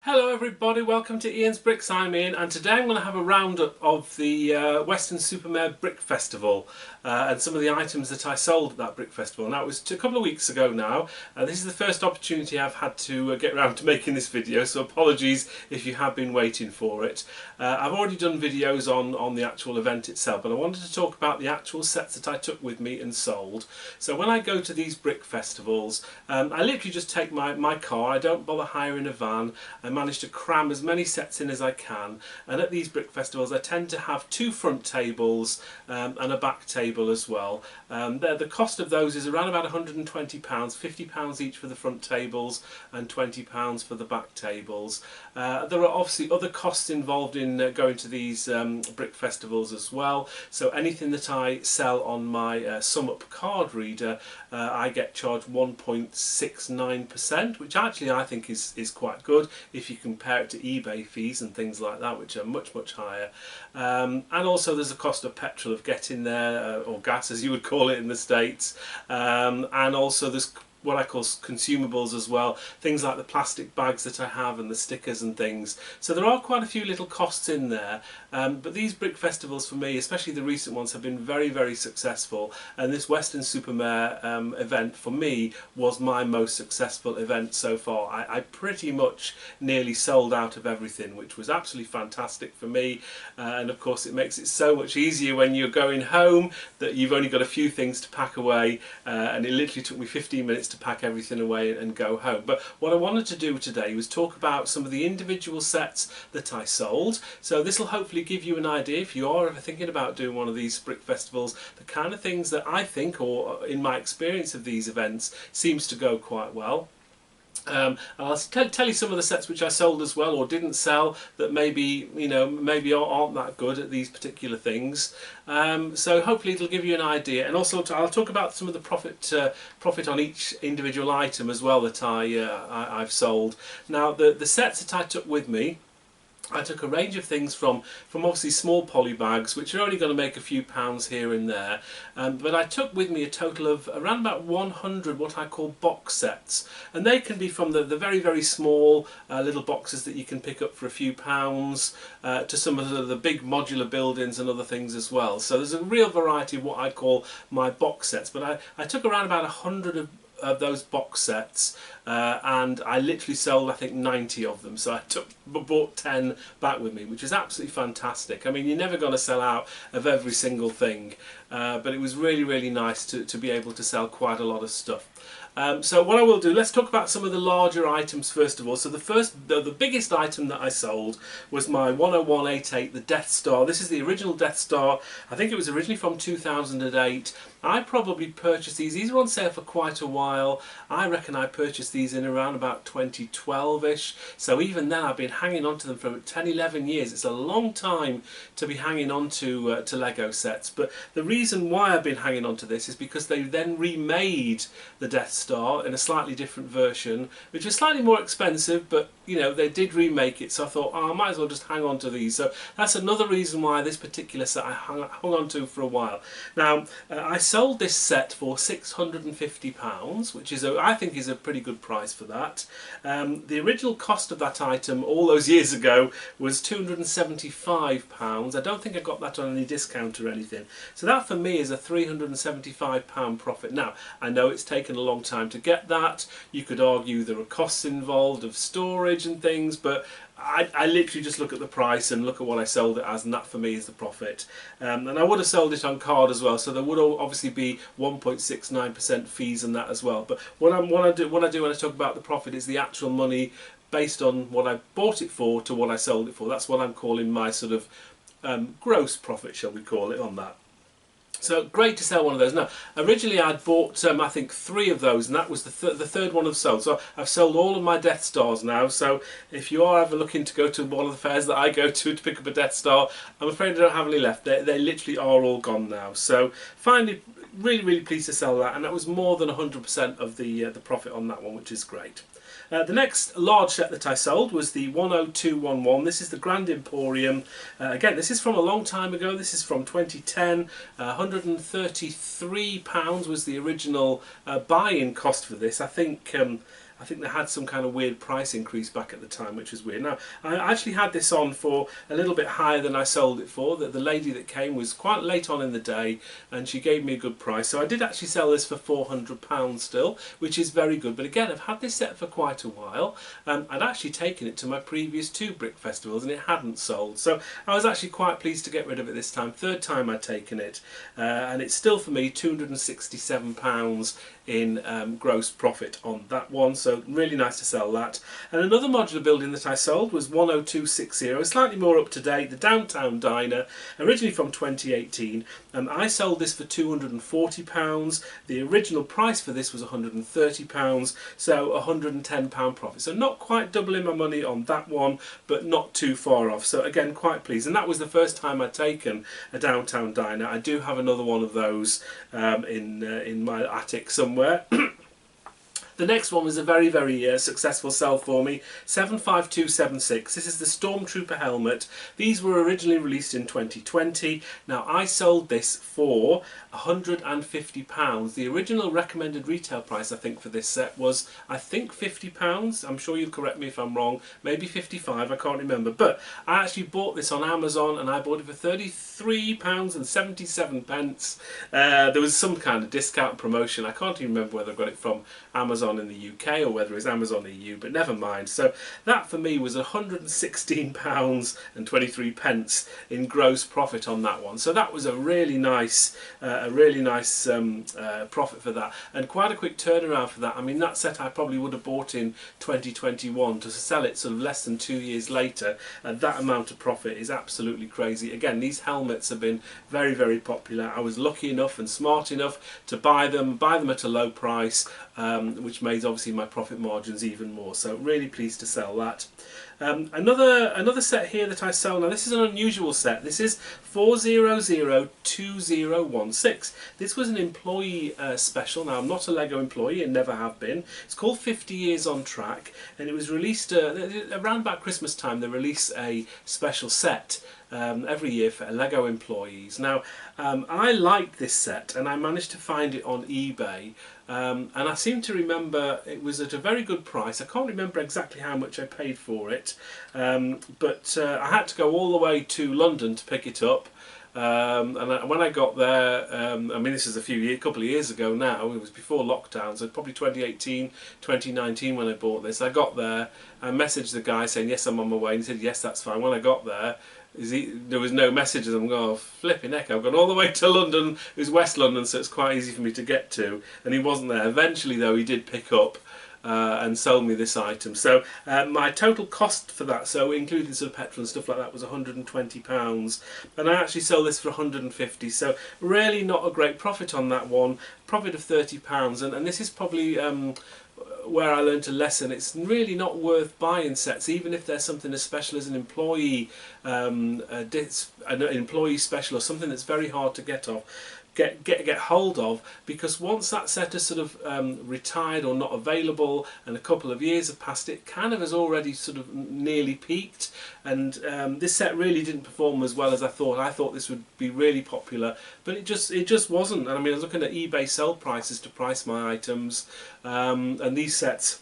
Hello everybody, welcome to Ian's Bricks. I'm Ian, and today I'm going to have a roundup of the Weston-Super-Mare Brick Festival and some of the items that I sold at that Brick Festival. Now, it was a couple of weeks ago now. This is the first opportunity I've had to get around to making this video, so apologies if you have been waiting for it. I've already done videos on the actual event itself, but I wanted to talk about the actual sets that I took with me and sold. So when I go to these brick festivals, I literally just take my car. I don't bother hiring a van. I manage to cram as many sets in as I can, and at these brick festivals I tend to have two front tables and a back table as well. The cost of those is around about £120, £50 each for the front tables and £20 for the back tables. There are obviously other costs involved in going to these brick festivals as well, so anything that I sell on my sum up card reader I get charged 1.69%, which actually I think is quite good if you compare it to eBay fees and things like that, which are much higher. And also there's a cost of petrol of getting there, or gas as you would call it in the States, and also there's what I call consumables as well, things like the plastic bags that I have and the stickers and things. So there are quite a few little costs in there, but these brick festivals for me, especially the recent ones, have been very successful, and this Weston-Super-Mare event for me was my most successful event so far. I pretty much nearly sold out of everything, which was absolutely fantastic for me, and of course it makes it so much easier when you're going home that you've only got a few things to pack away, and it literally took me 15 minutes to pack everything away and go home. But what I wanted to do today was talk about some of the individual sets that I sold. So this will hopefully give you an idea, if you are ever thinking about doing one of these brick festivals, the kind of things that I think, or in my experience of these events, seems to go quite well. I'll tell you some of the sets which I sold as well, or didn't sell, that maybe aren't that good at these particular things. So hopefully it'll give you an idea, and also I'll talk about some of the profit on each individual item as well that I've sold. Now the sets that I took with me, I took a range of things from obviously small poly bags, which are only going to make a few pounds here and there, but I took with me a total of around about 100 what I call box sets, and they can be from the very small little boxes that you can pick up for a few pounds to some of the big modular buildings and other things as well. So there's a real variety of what I call my box sets, but I took around about 100 of those box sets, and I literally sold I think 90 of them, so I bought 10 back with me, which is absolutely fantastic. I mean, you're never going to sell out of every single thing, but it was really nice to be able to sell quite a lot of stuff. So what I will do, let's talk about some of the larger items first of all. So the biggest item that I sold was my 10188, the Death Star. This is the original Death Star. I think it was originally from 2008. I probably purchased these were on sale for quite a while. I reckon I purchased these in around about 2012ish. So even then I've been hanging on to them for 10-11 years. It's a long time to be hanging on to Lego sets. But the reason why I've been hanging on to this is because they then remade the Death Star in a slightly different version, which was slightly more expensive, but you know, they did remake it, so I thought, oh, I might as well just hang on to these. So that's another reason why this particular set I hung on to for a while. Now I sold this set for £650, which is I think is a pretty good price for that. The original cost of that item all those years ago was £275. I don't think I got that on any discount or anything, so that for me is a £375 profit. Now I know it's taken a long time to get that. You could argue there are costs involved of storage and things, but I literally just look at the price and look at what I sold it as, and that for me is the profit. And I would have sold it on card as well, so there would obviously be 1.69% fees and that as well. But what I do when I talk about the profit is the actual money based on what I bought it for to what I sold it for. That's what I'm calling my sort of gross profit, shall we call it, on that. So great to sell one of those. Now, originally I'd bought I think 3 of those, and that was the third one I've sold. So I've sold all of my Death Stars now. So if you are ever looking to go to one of the fairs that I go to pick up a Death Star, I'm afraid I don't have any left. They literally are all gone now. So finally, really pleased to sell that, and that was more than 100% of the profit on that one, which is great. The next large set that I sold was the 10211. This is the Grand Emporium. Again, this is from a long time ago. This is from 2010. £133 was the original buy-in cost for this. I think I think they had some kind of weird price increase back at the time, which was weird. Now, I actually had this on for a little bit higher than I sold it for. The lady that came was quite late on in the day, and she gave me a good price. So I did actually sell this for £400 still, which is very good. But again, I've had this set for quite a while. I'd actually taken it to my previous 2 brick festivals, and it hadn't sold. So I was actually quite pleased to get rid of it this time. 3rd time I'd taken it, and it's still for me £267 in gross profit on that one, so really nice to sell that. And another modular building that I sold was 10260, slightly more up to date, the Downtown Diner, originally from 2018. I sold this for £240. The original price for this was £130, so £110 profit. So not quite doubling my money on that one, but not too far off. So again, quite pleased. And that was the first time I'd taken a Downtown Diner. I do have another one of those in my attic somewhere. The next one was a very, very successful sell for me, 75276. This is the Stormtrooper Helmet. These were originally released in 2020. Now, I sold this for £150. The original recommended retail price, I think, for this set was, I think, £50. I'm sure you'll correct me if I'm wrong. Maybe 55, I can't remember. But I actually bought this on Amazon, and I bought it for £33.77. There was some kind of discount promotion. I can't even remember whether I got it from Amazon in the UK or whether it's Amazon EU, but never mind. So that for me was £116.23 in gross profit on that one. So that was a really nice profit for that, and quite a quick turnaround for that. I mean, that set I probably would have bought in 2021 to sell it sort of less than 2 years later, and that amount of profit is absolutely crazy. Again, these helmets have been very, very popular. I was lucky enough and smart enough to buy them at a low price, which made obviously my profit margins even more. So really pleased to sell that. Another set here that I sell now. This is an unusual set. This is 4002016. This was an employee special. Now, I'm not a Lego employee and never have been. It's called 50 Years on Track, and it was released around about Christmas time. They release a special set every year for Lego employees. Now, I liked this set, and I managed to find it on eBay. And I seem to remember it was at a very good price. I can't remember exactly how much I paid for it, but I had to go all the way to London to pick it up. And when I got there, I mean, this is a couple of years ago now. It was before lockdown, so probably 2018, 2019 when I bought this. I got there, I messaged the guy saying yes, I'm on my way, and he said yes, that's fine. When I got there, there was no messages. I'm going, oh, flipping heck, I've gone all the way to London. It was West London, so it's quite easy for me to get to, and he wasn't there. Eventually though, he did pick up and sold me this item. So my total cost for that, so including sort of petrol and stuff like that, was £120, and I actually sold this for £150. So really not a great profit on that one. Profit of £30, and this is probably where I learned a lesson. It's really not worth buying sets, even if there's something as special as an employee special, or something that's very hard to get hold of, because once that set is sort of retired or not available and a couple of years have passed, it kind of has already sort of nearly peaked, and this set really didn't perform as well as I thought. I thought this would be really popular, but it just wasn't. And I mean, I was looking at eBay sell prices to price my items, and these sets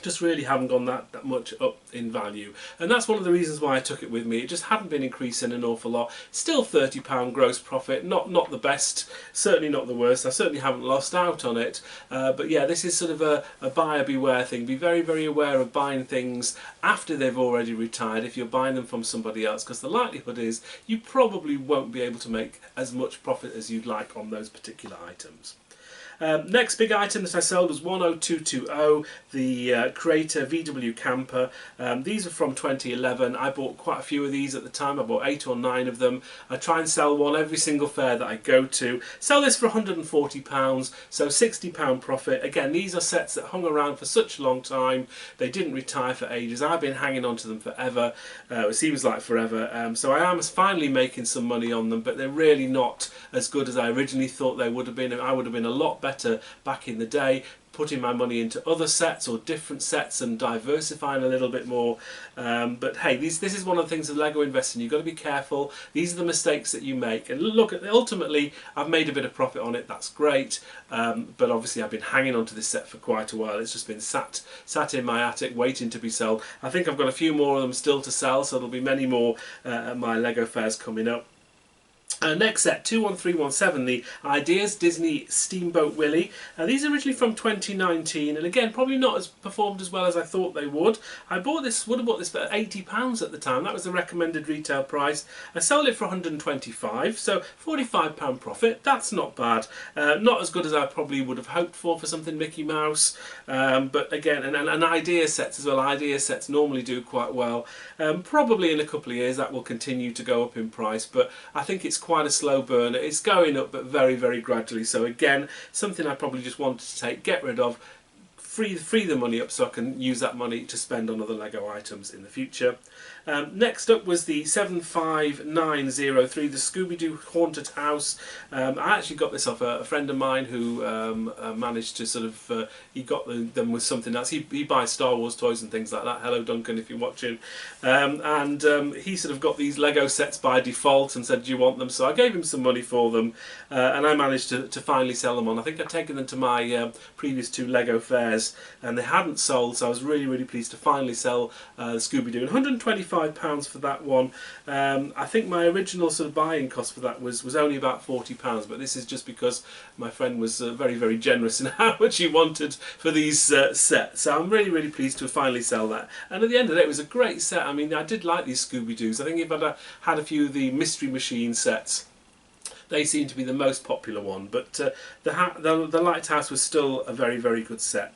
just really haven't gone that much up in value, and that's one of the reasons why I took it with me. It just hadn't been increasing an awful lot. Still £30 gross profit, not the best, certainly not the worst. I certainly haven't lost out on it, but yeah, this is sort of a buyer beware thing. Be very, very aware of buying things after they've already retired if you're buying them from somebody else, because the likelihood is you probably won't be able to make as much profit as you'd like on those particular items. Next big item that I sold was 10220, the Creator VW camper. These are from 2011. I bought quite a few of these at the time. I bought 8 or 9 of them. I try and sell one every single fair that I go to. Sell this for £140, so £60 profit. Again, these are sets that hung around for such a long time. They didn't retire for ages. I've been hanging on to them forever. It seems like forever. So I am finally making some money on them, but they're really not as good as I originally thought they would have been. I would have been a lot better back in the day. putting my money into other sets or different sets and diversifying a little bit more. But hey, this is one of the things of Lego investing. You've got to be careful. These are the mistakes that you make. And look, ultimately, I've made a bit of profit on it. That's great. But obviously, I've been hanging on to this set for quite a while. It's just been sat in my attic waiting to be sold. I think I've got a few more of them still to sell, so there'll be many more at my Lego fairs coming up. Next set, 21317, the Ideas Disney Steamboat Willie. These are originally from 2019, and again, probably not as performed as well as I thought they would. I would have bought this for £80 at the time. That was the recommended retail price. I sold it for £125, so £45 profit. That's not bad. Not as good as I probably would have hoped for something Mickey Mouse, but again, and idea sets as well. Idea sets normally do quite well. Probably in a couple of years that will continue to go up in price, but I think it's quite a slow burner. It's going up, but very, very gradually. So again, something I probably just wanted to get rid of, free the money up so I can use that money to spend on other Lego items in the future. Next up was the 75903, the ScoobyDoo Haunted House. I actually got this off a friend of mine who managed to sort of, he got them with something else. He buys Star Wars toys and things like that. Hello Duncan, if you're watching. He sort of got these Lego sets by default and said, do you want them? So I gave him some money for them, and I managed to finally sell them on. I think I'd taken them to my previous 2 Lego fairs and they hadn't sold, so I was really, really pleased to finally sell ScoobyDoo. £125 for that one. I think my original sort of buying cost for that was only about £40, but this is just because my friend was very, very generous in how much he wanted for these sets. So I'm really, really pleased to finally sell that. And at the end of the day, it was a great set. I mean, I did like these Scooby-Doos. I think if I'd had a few of the Mystery Machine sets, they seem to be the most popular one, but the Lighthouse was still a very, very good set.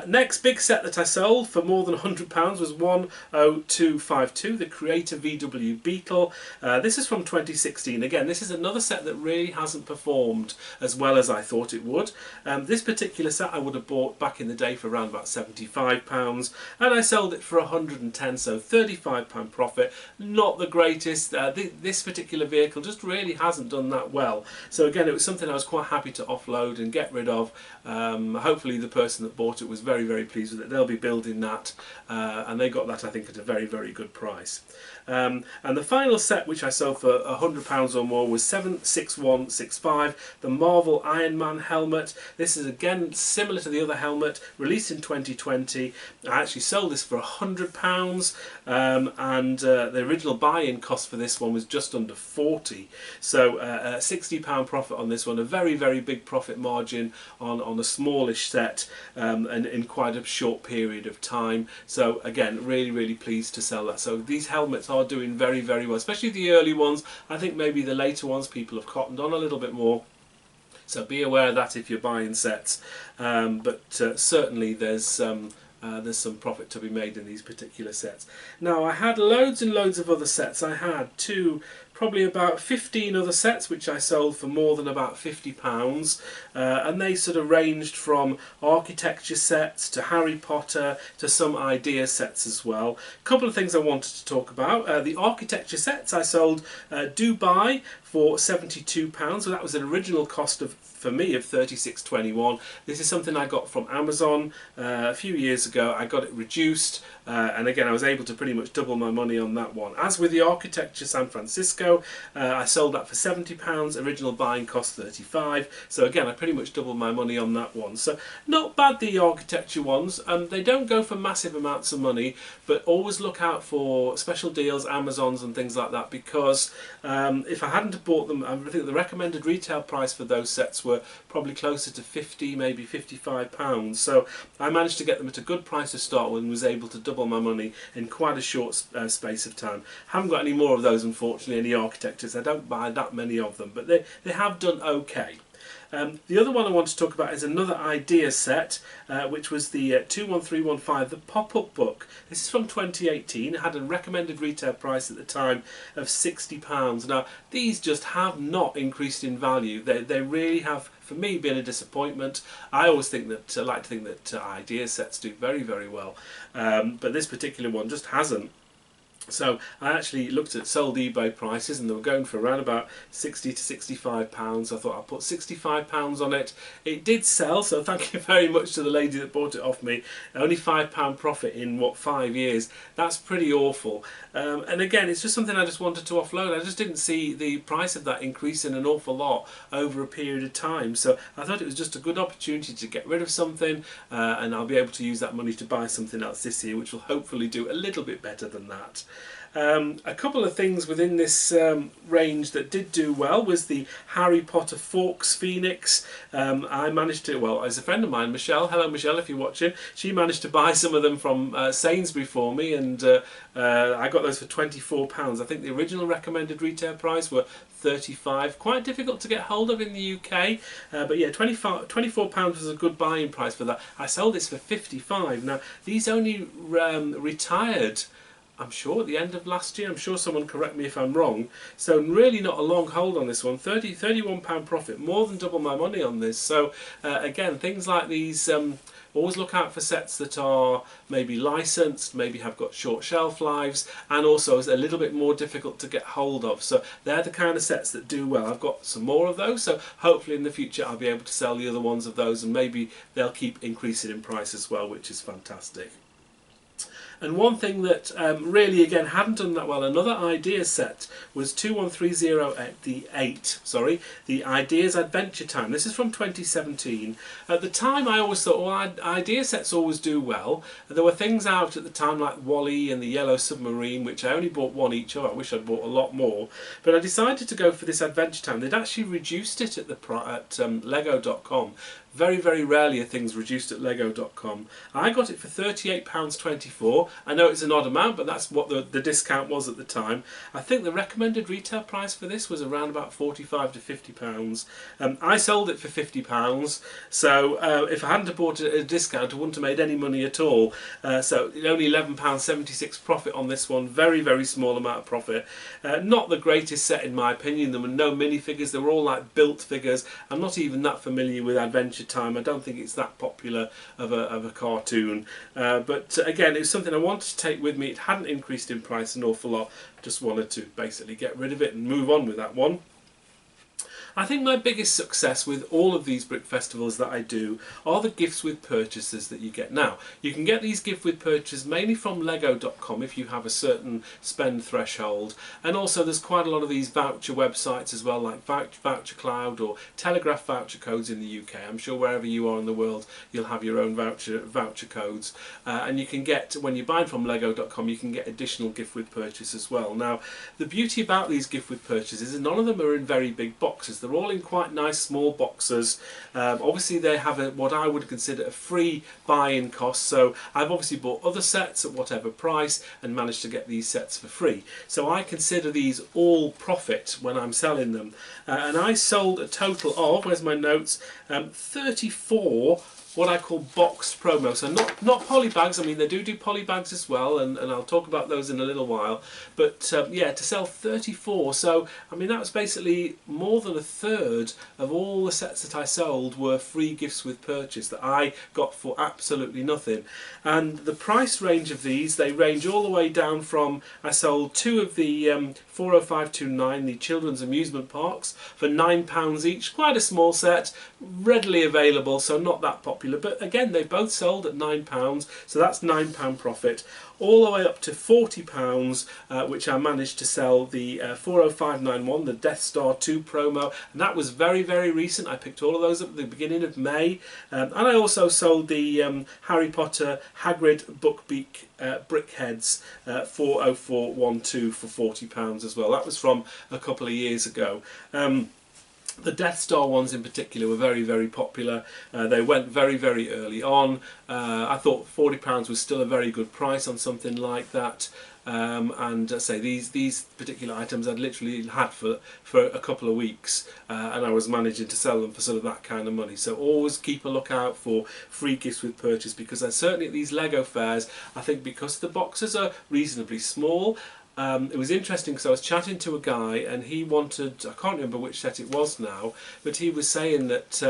Next big set that I sold for more than £100 was 10252, the Creator VW Beetle. This is from 2016. Again, this is another set that really hasn't performed as well as I thought it would. This particular set I would have bought back in the day for around about £75, and I sold it for £110, so £35 profit. Not the greatest. This particular vehicle just really hasn't done that well. So again, it was something I was quite happy to offload and get rid of. Hopefully the person that bought it was very, very pleased with it. They'll be building that, and they got that, I think, at a very, very good price. And the final set, which I sold for £100 or more, was 76165, the Marvel Iron Man helmet. This is again similar to the other helmet, released in 2020. I actually sold this for £100, and the original buy-in cost for this one was just under 40. So a £60 profit on this one, a very, very big profit margin on a smallish set, and in quite a short period of time. So again, really, really pleased to sell that. So these helmets are doing very, very well, especially the early ones. I think maybe the later ones people have cottoned on a little bit more, so be aware of that if you're buying sets. But certainly there's some profit to be made in these particular sets. Now, I had loads and loads of other sets. I had probably about 15 other sets which I sold for more than about £50, and they sort of ranged from architecture sets to Harry Potter to some idea sets as well. A couple of things I wanted to talk about. The architecture sets I sold Dubai for £72, so that was an original cost for me of £36.21. This is something I got from Amazon a few years ago. I got it reduced, and again I was able to pretty much double my money on that one. As with the architecture San Francisco, I sold that for £70, original buying cost £35, so again I pretty much doubled my money on that one. So not bad, the architecture ones. They don't go for massive amounts of money, but always look out for special deals, Amazons and things like that, because if I hadn't have bought them, I think the recommended retail price for those sets were probably closer to 50, maybe £55. So I managed to get them at a good price to start with and was able to double my money in quite a short space of time. Haven't got any more of those, unfortunately, any architectures. I don't buy that many of them, but they have done okay. The other one I want to talk about is another idea set, which was the 21315, the pop-up book. This is from 2018. It had a recommended retail price at the time of £60. Now, these just have not increased in value. They really have, for me, been a disappointment. I always think that, like to think that idea sets do very, very well, but this particular one just hasn't. So I actually looked at sold eBay prices, and they were going for around about £60 to £65. I thought I'll put £65 on it. It did sell, so thank you very much to the lady that bought it off me. Only £5 profit in, what, 5 years? That's pretty awful. And again, it's just something I just wanted to offload. I just didn't see the price of that increasing an awful lot over a period of time. So I thought it was just a good opportunity to get rid of something, and I'll be able to use that money to buy something else this year, which will hopefully do a little bit better than that. A couple of things within this range that did do well was the Harry Potter Forks Phoenix. I managed to, well, as a friend of mine, Michelle, hello Michelle if you're watching, she managed to buy some of them from Sainsbury for me, and I got those for £24. I think the original recommended retail price were £35. Quite difficult to get hold of in the UK, but yeah, £24 was a good buying price for that. I sold this for £55. Now, these only retired, I'm sure, at the end of last year. I'm sure someone correct me if I'm wrong. So really not a long hold on this one. £31 profit, more than double my money on this. So again, things like these, always look out for sets that are maybe licensed, maybe have got short shelf lives, and also is a little bit more difficult to get hold of. So they're the kind of sets that do well. I've got some more of those, so hopefully in the future I'll be able to sell the other ones of those, and maybe they'll keep increasing in price as well, which is fantastic. And one thing that really, again, hadn't done that well, another Ideas set, was 2130 at the 8, sorry, the Ideas Adventure Time. This is from 2017. At the time, I always thought, well, Ideas sets always do well. There were things out at the time like Wally and the Yellow Submarine, which I only bought one each of. I wish I'd bought a lot more. But I decided to go for this Adventure Time. They'd actually reduced it at Lego.com. Very, very rarely are things reduced at Lego.com. I got it for £38.24. I know it's an odd amount, but that's what the discount was at the time. I think the recommended retail price for this was around about £45 to £50. I sold it for £50, so if I hadn't have bought it at a discount, I wouldn't have made any money at all. So only £11.76 profit on this one. Very, very small amount of profit. Not the greatest set in my opinion. There were no minifigures. They were all like built figures. I'm not even that familiar with Adventure Time. I don't think it's that popular of a cartoon, but again, it was something I wanted to take with me. It hadn't increased in price an awful lot. Just wanted to basically get rid of it and move on with that one. I think my biggest success with all of these brick festivals that I do are the gifts with purchases that you get. Now, you can get these gift with purchases mainly from Lego.com if you have a certain spend threshold, and also there's quite a lot of these voucher websites as well, like Voucher Cloud or Telegraph voucher codes in the UK. I'm sure wherever you are in the world you'll have your own voucher codes, and you can get, when you're buying from Lego.com, you can get additional gift with purchase as well. Now, the beauty about these gift with purchases is none of them are in very big boxes. They're all in quite nice small boxes. Obviously they have what I would consider a free buy-in cost, so I've obviously bought other sets at whatever price and managed to get these sets for free. So I consider these all profit when I'm selling them. And I sold a total of, where's my notes, 34 what I call boxed promo. So not poly bags. I mean, they do poly bags as well, and I'll talk about those in a little while. But yeah, to sell 34, so I mean that was basically more than a third of all the sets that I sold were free gifts with purchase that I got for absolutely nothing. And the price range of these, they range all the way down from, I sold two of the 40529, the children's amusement parks, for £9 each. Quite a small set, readily available, so not that popular. But again, they both sold at £9, so that's £9 profit. All the way up to £40, which I managed to sell the 40591, the Death Star 2 promo, and that was very, very recent. I picked all of those up at the beginning of May, and I also sold the Harry Potter Hagrid Bookbeak Brickheads 40412 for £40 as well. That was from a couple of years ago. The Death Star ones in particular were very, very popular. They went very, very early on. I thought £40 was still a very good price on something like that. And say these particular items I'd literally had for a couple of weeks, and I was managing to sell them for sort of that kind of money. So always keep a lookout for free gifts with purchase, because certainly at these Lego fairs, I think because the boxes are reasonably small. It was interesting because I was chatting to a guy and he wanted, I can't remember which set it was now, but he was saying that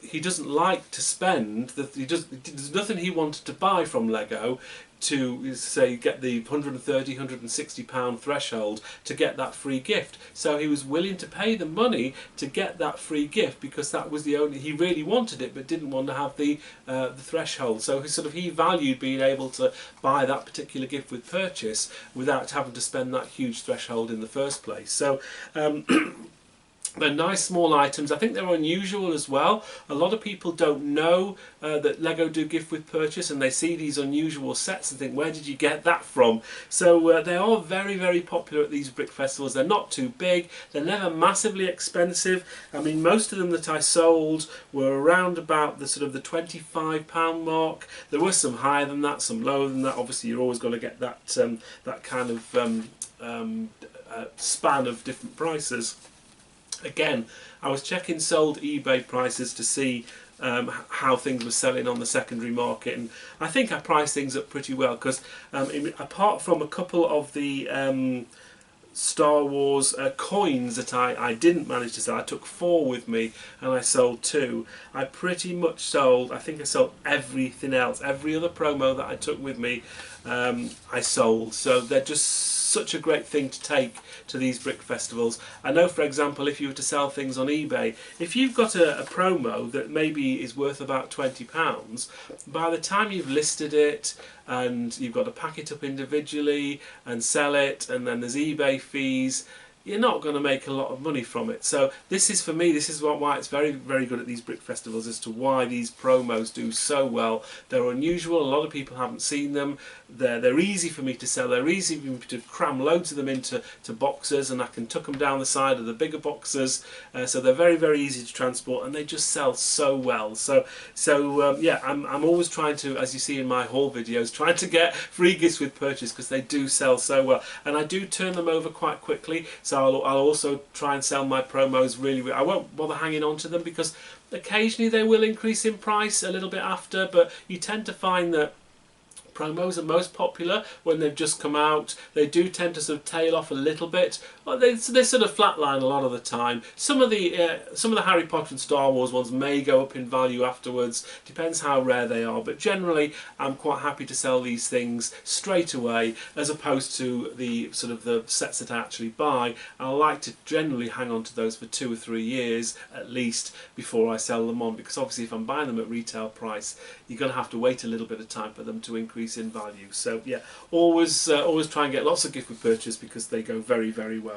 he doesn't like to spend. There's nothing he wanted to buy from Lego to say get the £130, £160 threshold to get that free gift. So he was willing to pay the money to get that free gift because that was the only, he really wanted it but didn't want to have the threshold. So he valued being able to buy that particular gift with purchase without having to spend that huge threshold in the first place. So they're nice small items. I think they're unusual as well. A lot of people don't know that Lego do gift with purchase, and they see these unusual sets and think, where did you get that from? So they are very, very popular at these brick festivals. They're not too big. They're never massively expensive. I mean, most of them that I sold were around about the the £25 mark. There were some higher than that, some lower than that. Obviously, you're always going to get that that kind of span of different prices. Again, I was checking sold eBay prices to see how things were selling on the secondary market, and I think I priced things up pretty well because apart from a couple of the Star Wars coins that I didn't manage to sell, I took 4 with me and I sold 2. I pretty much sold, I think I sold everything else, every other promo that I took with me I sold. So they're just such a great thing to take to these brick festivals. I know, for example, if you were to sell things on eBay, if you've got a promo that maybe is worth about £20, by the time you've listed it and you've got to pack it up individually and sell it, and then there's eBay fees, you're not going to make a lot of money from it. So this is, for me, this is why it's very, very good at these brick festivals, as to why these promos do so well. They're unusual. A lot of people haven't seen them. They're easy for me to sell. They're easy for me to cram loads of them into boxes, and I can tuck them down the side of the bigger boxes. So they're very, very easy to transport, and they just sell so well. So yeah, I'm always trying to, as you see in my haul videos, trying to get free gifts with purchase because they do sell so well, and I do turn them over quite quickly. So I'll also try and sell my promos really. I won't bother hanging on to them because occasionally they will increase in price a little bit after, but you tend to find that promos are most popular when they've just come out. They do tend to tail off a little bit. Well, they flatline a lot of the time. Some of the Harry Potter and Star Wars ones may go up in value afterwards. Depends how rare they are. But generally, I'm quite happy to sell these things straight away, as opposed to the the sets that I actually buy. I like to generally hang on to those for 2 or 3 years at least before I sell them on, because obviously if I'm buying them at retail price, you're going to have to wait a little bit of time for them to increase in value. So yeah, always try and get lots of gift with purchase because they go very, very well.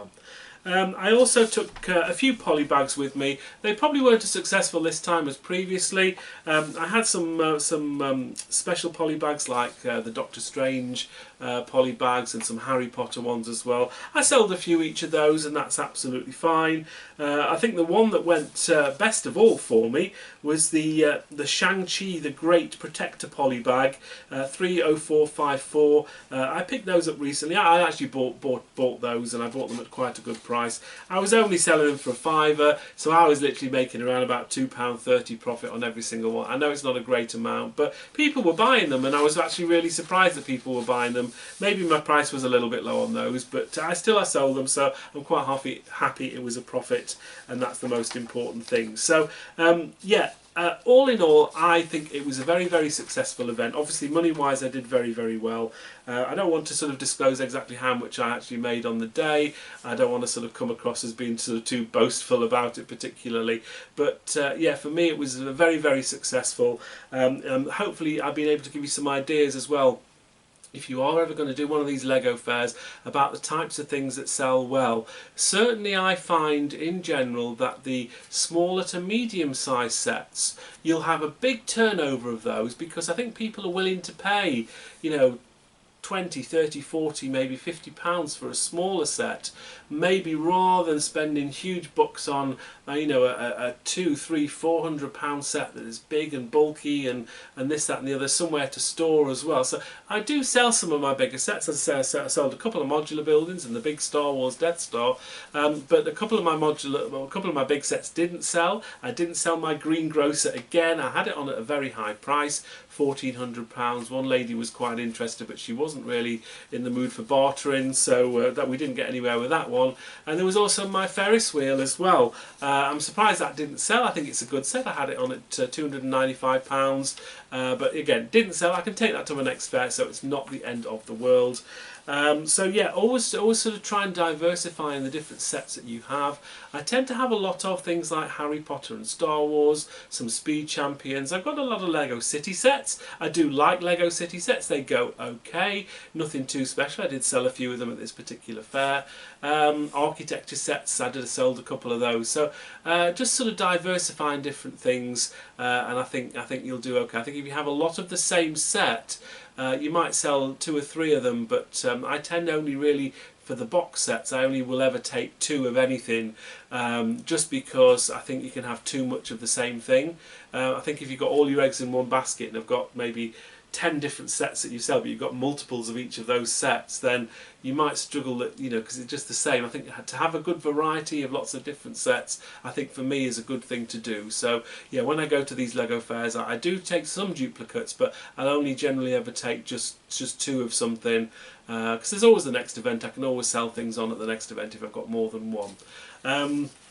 I also took a few poly bags with me. They probably weren't as successful this time as previously. I had some special poly bags like the Doctor Strange poly bags and some Harry Potter ones as well. I sold a few each of those, and that's absolutely fine. I think the one that went best of all for me was the Shang-Chi the Great Protector poly bag, 30454. I picked those up recently. I actually bought those, and I bought them at quite a good price. I was only selling them for £5, so I was literally making around about £2.30 profit on every single one. I know it's not a great amount, but people were buying them, and I was actually really surprised that people were buying them. Maybe my price was a little bit low on those, but I sold them, so I'm quite happy it was a profit, and that's the most important thing. So yeah. All in all, I think it was a very, very successful event. Obviously, money-wise, I did very, very well. I don't want to disclose exactly how much I actually made on the day. I don't want to come across as being too boastful about it particularly. But yeah, for me, it was very, very successful. Hopefully, I've been able to give you some ideas as well, if you are ever going to do one of these Lego fairs, about the types of things that sell well. Certainly I find in general that the smaller to medium sized sets, you'll have a big turnover of those, because I think people are willing to pay, 20, 30, 40, maybe £50 for a smaller set, maybe rather than spending huge bucks on a £200, £300, £400 set that is big and bulky and this, that and the other, somewhere to store as well. So I do sell some of my bigger sets. As I say, I sold a couple of modular buildings and the big Star Wars Death Star, but a couple of my big sets didn't sell. I didn't sell my greengrocer again. I had it on at a very high price, £1,400. One lady was quite interested, but she wasn't wasn't really in the mood for bartering, so that we didn't get anywhere with that one. And there was also my Ferris wheel as well. I'm surprised that didn't sell. I think it's a good set. I had it on at £295, but again, didn't sell. I can take that to my next fair, so it's not the end of the world. So yeah, always sort of try and diversify in the different sets that you have. I tend to have a lot of things like Harry Potter and Star Wars, some Speed Champions. I've got a lot of Lego City sets. I do like Lego City sets. They go okay, nothing too special. I did sell a few of them at this particular fair. Architecture sets, I sold a couple of those. So just sort of diversifying different things, and I think you'll do okay. I think if you have a lot of the same set, you might sell 2 or 3 of them, but I tend only really, for the box sets, I only will ever take 2 of anything, just because I think you can have too much of the same thing. I think if you've got all your eggs in one basket and have got maybe 10 different sets that you sell, but you've got multiples of each of those sets, then you might struggle, because it's just the same. I think to have a good variety of lots of different sets, I think for me is a good thing to do. So yeah, when I go to these Lego fairs, I do take some duplicates, but I'll only generally ever take just 2 of something, because there's always the next event. I can always sell things on at the next event if I've got more than one.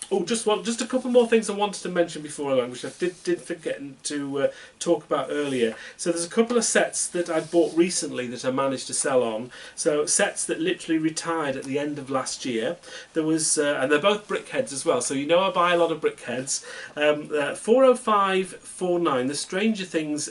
Oh, just a couple more things I wanted to mention before I go, which I did forget to talk about earlier. So there's a couple of sets that I bought recently that I managed to sell on. So sets that literally retired at the end of last year. There was, and they're both Brickheads as well. So you know I buy a lot of Brickheads. 40549, the Stranger Things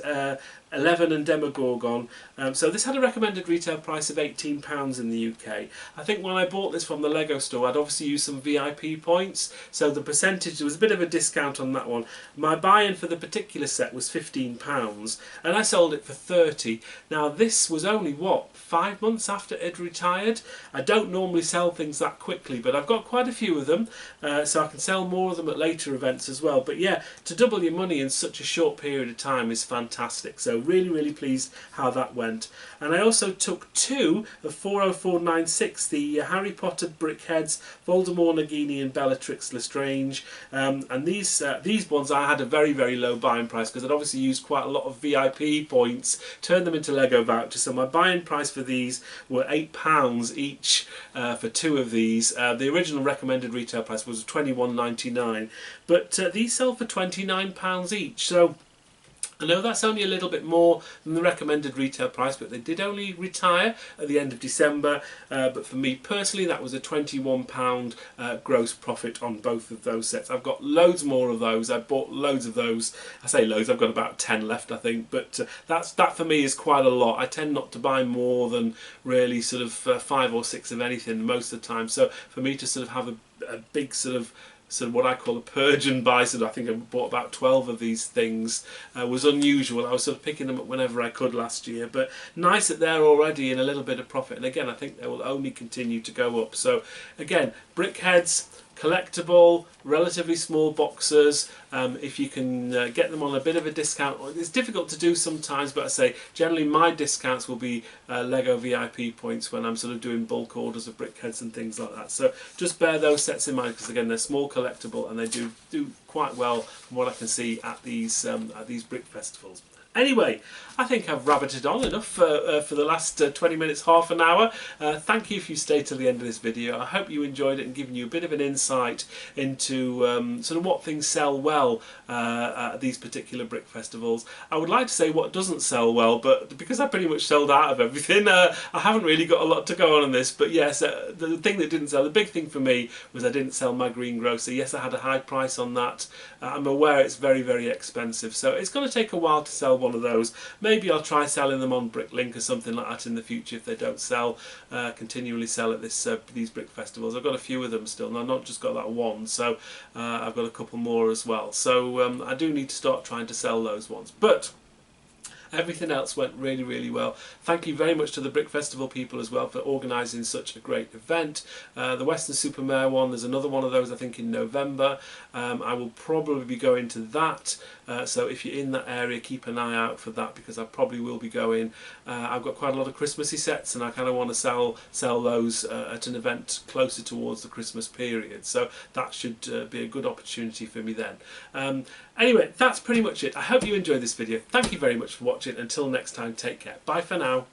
11 and Demogorgon. So this had a recommended retail price of £18 in the UK. I think when I bought this from the Lego store, I'd obviously used some VIP points, so the percentage, there was a bit of a discount on that one. My buy-in for the particular set was £15, and I sold it for £30. Now this was only, what, 5 months after it retired? I don't normally sell things that quickly, but I've got quite a few of them, so I can sell more of them at later events as well. But yeah, to double your money in such a short period of time is fantastic. So really pleased how that went. And I also took 2 of 40496, the Harry Potter Brickheads, Voldemort, Nagini and Bellatrix Lestrange. And these ones I had a very low buying price, because I'd obviously used quite a lot of VIP points, turned them into Lego vouchers. So my buying price for these were £8 each for 2 of these. The original recommended retail price was £21.99, but these sell for £29 each. So I know that's only a little bit more than the recommended retail price, but they did only retire at the end of December. But for me personally, that was a £21 gross profit on both of those sets. I've got loads more of those. I bought loads of those. I say loads, I've got about 10 left, I think. But that for me is quite a lot. I tend not to buy more than really sort of 5 or 6 of anything most of the time. So for me to sort of have a big sort of what I call a purge and buy, so I think I bought about 12 of these things, was unusual. I was sort of picking them up whenever I could last year, but nice that they're already in a little bit of profit, and again I think they will only continue to go up. So again, Brickheads, collectible, relatively small boxes. If you can get them on a bit of a discount, it's difficult to do sometimes, but I say generally my discounts will be Lego VIP points when I'm sort of doing bulk orders of Brickheads and things like that. So just bear those sets in mind, because again they're small, collectible, and they do quite well from what I can see at these brick festivals. Anyway, I think I've rabbited on enough for the last 20 minutes, half an hour. Thank you if you stayed till the end of this video. I hope you enjoyed it and given you a bit of an insight into sort of what things sell well at these particular brick festivals. I would like to say what doesn't sell well, but because I pretty much sold out of everything, I haven't really got a lot to go on this. But yes, the thing that didn't sell, the big thing for me was I didn't sell my greengrocer. Yes, I had a high price on that. I'm aware it's very expensive, so it's going to take a while to sell one of those. Maybe I'll try selling them on Bricklink or something like that in the future if they don't sell, continually sell at these brick festivals. I've got a few of them still, and I've not just got that one, so I've got a couple more as well. So I do need to start trying to sell those ones. But everything else went really well. Thank you very much to the Brick Festival people as well for organising such a great event. The Weston-Super-Mare one, there's another one of those I think in November. I will probably be going to that, so if you're in that area, keep an eye out for that, because I probably will be going. I've got quite a lot of Christmassy sets, and I kind of want to sell those at an event closer towards the Christmas period, so that should be a good opportunity for me then. Anyway, that's pretty much it. I hope you enjoyed this video. Thank you very much for watching. Until next time, take care. Bye for now.